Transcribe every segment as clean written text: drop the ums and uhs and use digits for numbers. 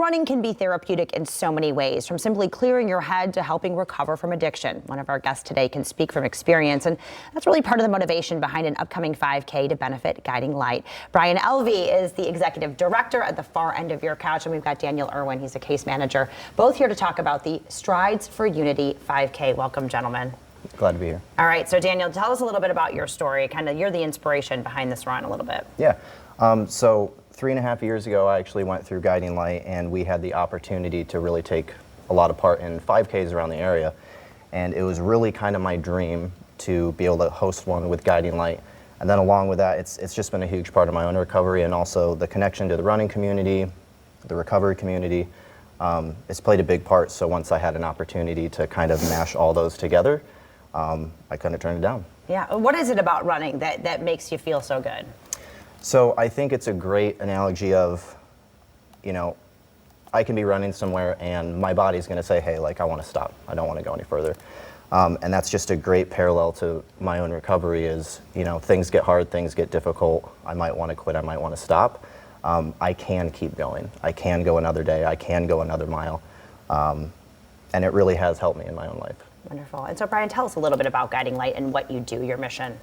running can be therapeutic in so many ways, from simply clearing your head to helping recover from addiction. One of our guests today can speak from experience, and that's really part of the motivation behind an upcoming 5K to benefit Guiding Light. Brian Elvey is the executive director at the far end of your couch, and we've got Daniel Irwin, he's a case manager, both here to talk about the Strides for Unity 5K. Welcome, gentlemen. Glad to be here. All right, so Daniel, tell us a little bit about your story. You're the inspiration behind this run a little bit. Yeah, so 3.5 years ago, I actually went through Guiding Light, and we had the opportunity to really take a lot of part in 5Ks around the area. And it was really kind of my dream to be able to host one with Guiding Light. And then along with that, it's just been a huge part of my own recovery, and also the connection to the running community, the recovery community. It's played a big part, so once I had an opportunity to kind of mash all those together, I couldn't turn it down. Yeah, what is it about running that makes you feel so good? So I think it's a great analogy of, you know, I can be running somewhere and my body's going to say, hey, like, I want to stop. I don't want to go any further. And that's just a great parallel to my own recovery is, you know, things get hard, things get difficult. I might want to quit, I might want to stop. I can keep going. I can go another day. I can go another mile. And it really has helped me in my own life. Wonderful. And so, Brian, tell us a little bit about Guiding Light and what you do, your mission.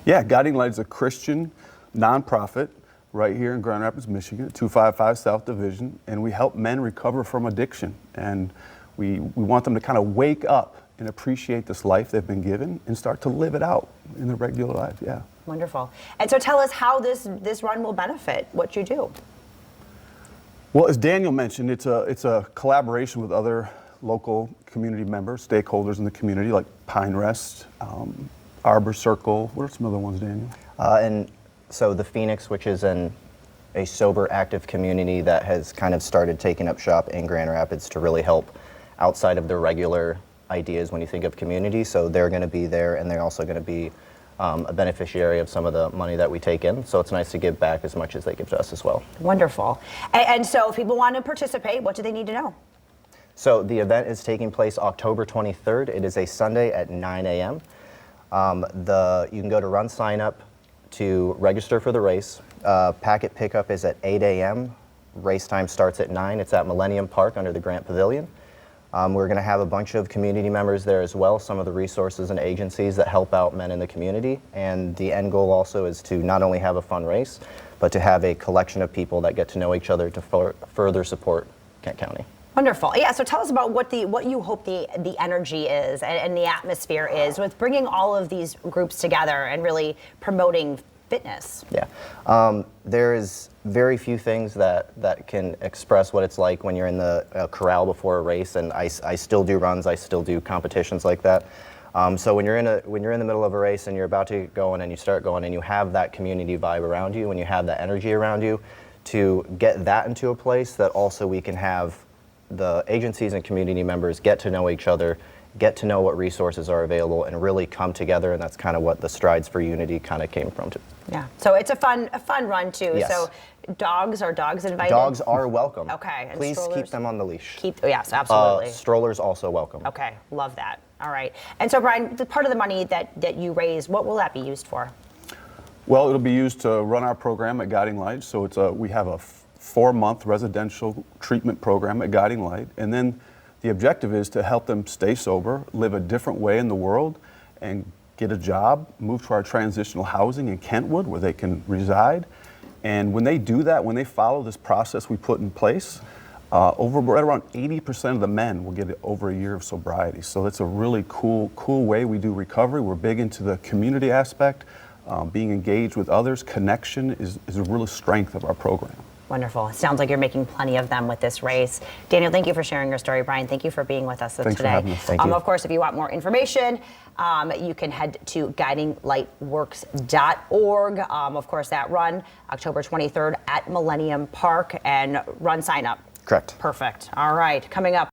Yeah, Guiding Light is a Christian nonprofit right here in Grand Rapids, Michigan, 255 South Division, and we help men recover from addiction. And we want them to kind of wake up and appreciate this life they've been given and start to live it out in their regular life. Yeah. Wonderful. And so tell us how this run will benefit what you do. Well, as Daniel mentioned, it's a collaboration with other local community members, stakeholders in the community, like Pine Rest, Arbor Circle. What are some other ones, Daniel? And so the Phoenix, which is a sober, active community that has kind of started taking up shop in Grand Rapids to really help outside of the regular ideas when you think of community. So they're going to be there, and they're also going to be a beneficiary of some of the money that we take in. So it's nice to give back as much as they give to us as well. Wonderful. And so if people want to participate, what do they need to know? So the event is taking place October 23rd. It is a Sunday at 9 a.m. You can go to Run Sign Up to register for the race. Packet pickup is at 8 a.m. Race time starts at 9. It's at Millennium Park under the Grant Pavilion. We're going to have a bunch of community members there as well, some of the resources and agencies that help out men in the community. And the end goal also is to not only have a fun race, but to have a collection of people that get to know each other to further support Kent County. Wonderful. Yeah, so tell us about what you hope the energy is and the atmosphere is with bringing all of these groups together and really promoting fitness. Yeah. There is very few things that can express what it's like when you're in the corral before a race, and I still do runs, I still do competitions like that. So when you're in the middle of a race and you're about to get going and you start going and you have that community vibe around you, when you have that energy around you, to get that into a place that also we can have the agencies and community members get to know each other, get to know what resources are available, and really come together. And that's kind of what the Strides for Unity kind of came from. Yeah. So it's a fun run too. Yes. So are dogs invited? Dogs are welcome. Okay. And please strollers? keep them on the leash. Yes, absolutely. Strollers also welcome. Okay. Love that. All right. And so, Brian, the part of the money that you raise, what will that be used for? Well, it'll be used to run our program at Guiding Light. So we have a 4-month residential treatment program at Guiding Light, and then the objective is to help them stay sober, live a different way in the world, and get a job, move to our transitional housing in Kentwood where they can reside. And when they do that, when they follow this process we put in place, right around 80% of the men will get over a year of sobriety. So that's a really cool way we do recovery. We're big into the community aspect. Being engaged with others, connection is a real strength of our program. Wonderful. It sounds like you're making plenty of them with this race. Daniel, thank you for sharing your story. Brian, thank you for being with us Thanks today. For having us. Thank you. Of course, if you want more information, you can head to guidinglightworks.org. Of course, that run, October 23rd at Millennium Park, and Run Sign Up. Correct. Perfect. All right. Coming up.